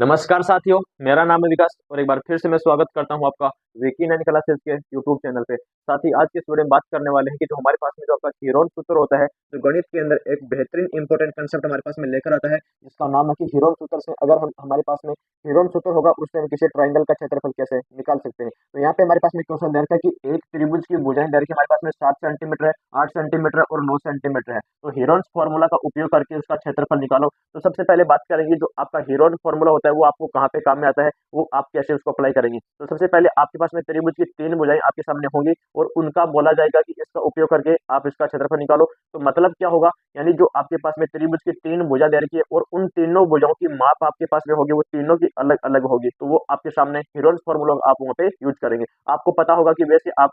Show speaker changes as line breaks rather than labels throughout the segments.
नमस्कार साथियों, मेरा नाम है विकास और एक बार फिर से मैं स्वागत करता हूं आपका विकी नैन क्लासेस के यूट्यूब चैनल पे। साथ ही आज के इस वीडियो में बात करने वाले हैं कि जो हमारे पास में जो आपका हीरोन सूत्र होता है, जो गणित के अंदर एक बेहतरीन इंपॉर्टेंट कंसेप्ट हमारे पास में लेकर आता है, जिसका नाम है कि हीरोन सूत्र से अगर हम हमारे पास में हीरोन सूत्र होगा उससे हम किसी ट्राइंगल का क्षेत्रफल कैसे निकाल सकते हैं। तो यहाँ पे हमारे पास में क्वेश्चन दे रखा है कि एक त्रिभुज की भुजाएं दे रखी है हमारे पास में 7 सेंटीमीटर है, 8 सेंटीमीटर है और 9 सेंटीमीटर है। तो हीरोन्स फॉर्मूला का उपयोग करके उसका क्षेत्रफल निकालो। तो सबसे पहले बात करेंगे जो आपका हीरोन फॉर्मूला होता है वो आपको कहाँ पे काम में आता है, वो आप कैसे उसको अप्लाई करेंगे। तो सबसे पहले आपके पास में त्रिभुज की 3 भुजाएं आपके सामने होंगी और उनका बोला जाएगा कि इसका उपयोग करके आप इसका क्षेत्रफल निकालो। तो मतलब क्या होगा, यानी जो आपके पास में त्रिभुज की 3 भुजा दे रखी है और उन तीनों भुजाओं की माप आपके पास में होगी, वो तीनों की अलग अलग होगी। तो वो आपके सामने हीरोन्स फॉर्मूला आप वहाँ पे यूज करेंगे। आपको पता होगा कि वैसे आप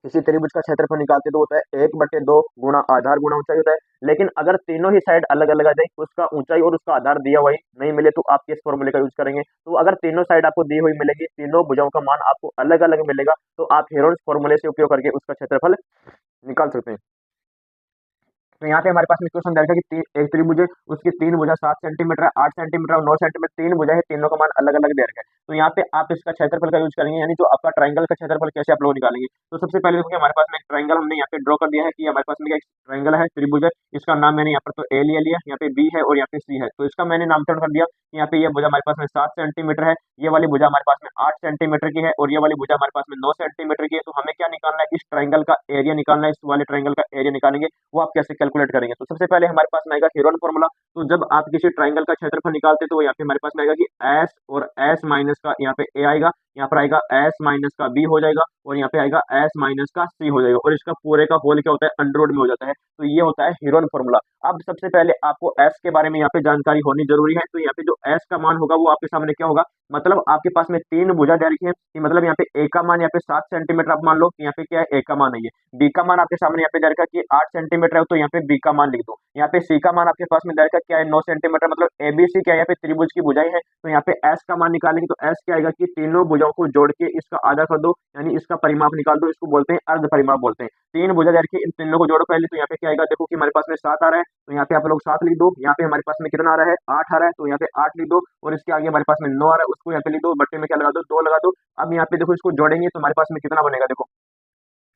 किसी त्रिभुज का क्षेत्रफल निकालते तो होता है 1/2 गुणा आधार गुणा ऊंचाई होता है। लेकिन अगर तीनों ही साइड अलग अलग आ जाए, उसका ऊंचाई और उसका आधार दिया हुआ ही नहीं मिले, तो आप किस फॉर्मूले का यूज करेंगे। तो अगर तीनों साइड आपको दी हुई मिलेगी, तीनों भुजाओं का मान आपको अलग अलग मिलेगा, तो आप हेरोन्स फॉर्मूले से उपयोग करके उसका क्षेत्रफल निकाल सकते हैं। तो यहाँ पे हमारे पास में क्वेश्चन दे रखा है कि एक त्रिभुज है, उसकी 3 भुजा 7 सेंटीमीटर है, 8 सेंटीमीटर और 9 सेंटीमीटर, 3 भुजा है, तीनों का मान अलग अलग दे रखा है। तो यहाँ पे आप इसका क्षेत्रफल का यूज करेंगे, यानी जो आपका ट्राइंगल का क्षेत्रफल कैसे आप लोग निकालेंगे। तो सबसे पहले देखिए हमारे पास में एक ट्राइंगल हमने यहाँ पे ड्रॉ कर दिया है कि हमारे पास में एक ट्राइंगल है, त्रिभुज है। इसका नाम मैंने यहाँ पर तो ए लिया लिया, यहाँ पे बी है और यहाँ पे सी है। तो इसका मैंने नामकरण कर दिया। यहाँ पे ये भुजा हमारे पास में 7 सेंटीमीटर है, ये वाली भुजा हमारे पास में 8 सेंटीमीटर की है और ये वाली भुजा हमारे पास में 9 सेंटीमीटर की है। तो हमें क्या निकालना है, इस ट्राइंगल का एरिया निकालना है। इस वाले ट्राइंगल का एरिया निकालेंगे, वो आप कैसे कैलकुलेट करेंगे। तो सबसे पहले हमारे पास में आएगा हेरोन फॉर्मूला। तो जब आप किसी ट्राइंगल का क्षेत्रफल निकालते हैं तो यहाँ पे हमारे पास में आएगा कि एस और एस माइनस का यहाँ पे ए आएगा, यहाँ पर आएगा एस माइनस का बी हो जाएगा और यहाँ पे आएगा एस माइनस का सी हो जाएगा और इसका पूरे का होल क्या होता है, अंडर रूट में हो जाता है। तो ये होता है हेरोन फॉर्मूला। अब सबसे पहले आपको एस के बारे में यहाँ पे जानकारी होनी जरूरी है। तो यहाँ पे जो एस का मान होगा वो आपके सामने क्या होगा, मतलब आपके पास में 3 भुजा दे रखी है कि मतलब यहाँ पे ए का मान यहाँ पे 7 सेंटीमीटर आप मान लो, यहाँ पे क्या है ए का मान है। ये बी का मान आपके सामने यहाँ पे दे रखा है कि 8 सेंटीमीटर है, तो यहाँ पे बी का मान लिख दो। यहाँ पे सी का मान आपके पास में दे रखा है क्या है, 9 सेंटीमीटर, मतलब एबीसी क्या है, यहाँ पे त्रिभुज की भुजाएं है। तो यहाँ पे एस का मान निकालेंगे तो एस क्या आएगा कि तीनों भुजाओं को जोड़ के इसका आधा कर दो, यानी इसका परिमाप निकाल दो। इसको बोलते हैं अर्ध परिमाप बोलते हैं। 3 भुजा दे रखी है, इन तीनों को जोड़ो पहले। तो यहाँ पे क्या आएगा, देखो कि हमारे पास में 7 आ रहा है, तो यहाँ पे आप लोग 7 लिख दो। यहाँ पे हमारे पास में कितना आ रहा है, 8 आ रहा है, तो यहाँ पे 8 लिख दो और इसके आगे हमारे पास में 9 आ रहा है, उसको यहाँ पे लिख दो, बट्टे में क्या लगा दो, 2 लगा दो। अब यहाँ पे देखो इसको जोड़ेंगे तो हमारे पास में कितना बनेगा, देखो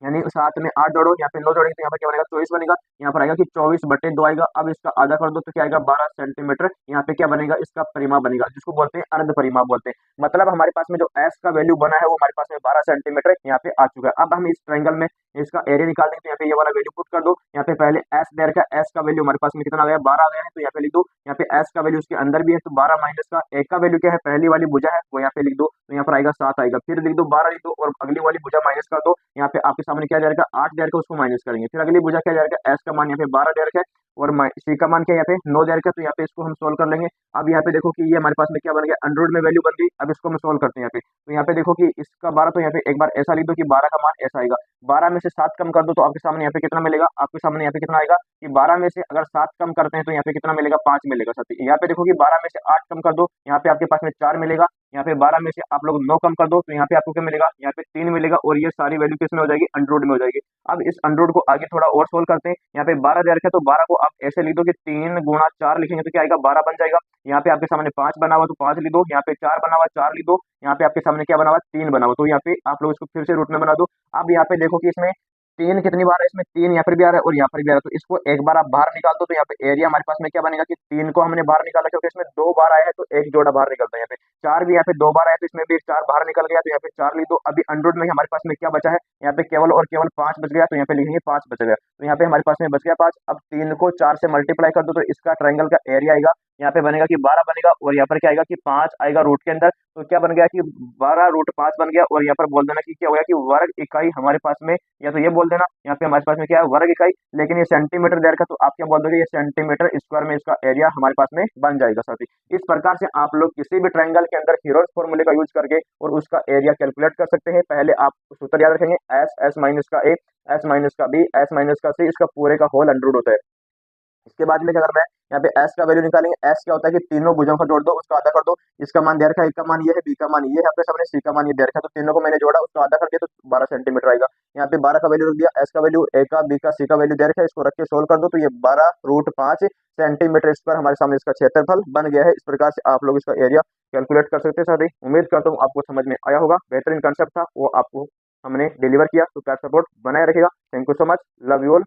यानी 7 में 8 जोड़ो, यहाँ पे 9 जोड़ेंगे तो यहाँ पर क्या बनेगा, 24 बनेगा। यहाँ पर आएगा कि 24/2 आएगा। अब इसका आधा कर दो तो क्या आएगा, 12 सेंटीमीटर। यहाँ पे क्या बनेगा, इसका परिमाप बनेगा, जिसको बोलते हैं अर्ध परिमाप बोलते हैं। मतलब हमारे पास में जो एस का वैल्यू बना है वो हमारे पास में 12 सेंटीमीटर यहाँ पे आ चुका है। अब हम इस ट्रायंगल में इसका एरिया निकाल देंगे। तो यहाँ पे ये वाला वैल्यू पुट कर दो। यहाँ पे पहले एस दे रखा है, एस का वैल्यू हमारे पास में कितना आ गया, 12 आ गया है, तो यहाँ पे लिख दो। यहाँ पे एस का वैल्यू उसके अंदर भी है, तो 12 माइनस का एक का वैल्यू क्या है, पहली वाली भुजा है वो यहाँ पे लिख दो। तो यहाँ पर आएगा 7 आएगा, फिर लिख दो 12 लिख दो और अगली वाली भुजा माइनस कर दो। यहाँ पे आपके सामने क्या जाएगा, 8 दे रखा है, उसको माइनस करेंगे। फिर अगली भुजा क्या जाएगा, एस का मान यहाँ पे 12 दे रखा है और सी का मान क्या यहाँ पे 9 दे रखा है। तो यहाँ पे इसको हम सोल्व कर लेंगे। अब यहाँ पे देखो कि ये हमारे पास में क्या बन गया, अंडर रूट में वैल्यू बन गई। अब इसको हम सोल्व करते हैं यहाँ पे। तो यहाँ पे देखो कि इसका 12, तो यहाँ पे एक बार ऐसा लिख दो कि 12 का मान ऐसा आएगा। 12 में से 7 कम कर दो तो आपके सामने यहाँ पे कितना मिलेगा, आपके सामने यहाँ पे कितना आएगा कि 12 में से अगर 7 कम करते हैं तो यहाँ पे कितना मिलेगा, 5 मिलेगा साथी। यहाँ पे देखो कि 12 में से 8 कम कर दो, यहाँ पे आपके पास में 4 मिलेगा। यहाँ पे 12 में से आप लोग 9 कम कर दो तो यहाँ पे आपको क्या मिलेगा, यहाँ पे 3 मिलेगा और ये सारी वैल्यू किसमें हो जाएगी, अंडर रूट में हो जाएगी। अब इस अंडर रूट को आगे थोड़ा और सोल्व करते हैं। यहाँ पे 12 दे रखा है, तो 12 को आप ऐसे लिख दो कि 3 गुणा 4 लिखेंगे तो क्या आएगा, 12 बन जाएगा। यहाँ पे आपके सामने 5 बना हुआ तो 5 लिख दो। यहाँ पे 4 बना हुआ, 4 लिख दो। यहाँ पे आपके सामने क्या बना हुआ, 3 बना हुआ, तो यहाँ पे आप लोग इसको फिर से रूट में बना दो। अब यहाँ पे देखो कि इसमें 3 कितनी बार है, इसमें 3 यहाँ पर भी आ रहा है और यहाँ पर भी आ रहा है। तो इसको एक बार आप बाहर निकाल दो तो यहाँ पे एरिया हमारे पास में क्या बनेगा कि 3 को हमने बाहर निकाला क्योंकि इसमें 2 बार आया है, तो एक जोड़ा बाहर निकलता है। यहाँ पे 4 भी यहाँ पे 2 बार आया तो इसमें भी 4 बाहर निकल गया, तो यहाँ पे 4 लिख दो। अभी अंडर में हमारे पास में क्या बचा है, यहाँ पे केवल और केवल 5 बच गया, तो यहाँ पे लिखेंगे 5 बच गया। तो यहाँ पे हमारे पास में बच गया 5। अब 3 को 4 से मल्टीप्लाई कर दो तो इसका ट्राइंगल का एरिया आएगा, यहाँ पे बनेगा कि 12 बनेगा और यहाँ पर क्या आएगा कि 5 आएगा रूट के अंदर। तो क्या बन गया कि 12 √5 बन गया और यहाँ पर बोल देना कि क्या हो गया कि वर्ग इकाई हमारे पास में, या तो ये बोल देना यहाँ पे हमारे पास में क्या है, वर्ग इकाई। लेकिन ये सेंटीमीटर दे रखा, तो आप क्या बोल दोगे, ये सेंटीमीटर स्क्वायर में इसका एरिया हमारे पास में बन जाएगा साथी। इस प्रकार से आप लोग किसी भी ट्राइंगल के अंदर हीरोन्स फॉर्मूले का यूज करके और उसका एरिया कैलकुलेट कर सकते हैं। पहले आप सूत्र याद रखेंगे, एस, एस माइनस का ए, एस माइनस का बी, एस माइनस का सी, इसका पूरे का होल अंडर रूट होता है। इसके बाद में क्या करना है, यहाँ पे एस का वैल्यू निकालेंगे। एस क्या होता है कि तीनों भुजाओं का जोड़ दो, उसका आधा कर दो। इसका मान दे रखा है, एक का मान ये है, बी का मान ये है, आपके सामने सी का मान ये दे रखा है, तो तीनों को मैंने जोड़ा, उसका आधा कर दिया तो 12 सेंटीमीटर आएगा। यहाँ पे 12 का वैल्यू रख दिया, एस का वैल्यू, ए का, बी का, सी का वैल्यू दे रखा है, इसको रख के सोल्व कर दो तो ये 12 √5 सेंटीमीटर स्क्वायर हमारे सामने इसका क्षेत्रफल बन गया है। इस प्रकार से आप लोग इसका एरिया कैलकुलेट कर सकते हैं। साथ ही उम्मीद करता हूँ आपको समझ में आया होगा, बेहतरीन कंसेप्ट था वो आपको हमने डिलीवर किया, तो प्यार सपोर्ट बनाए रखेगा। Thank you so much, love you all.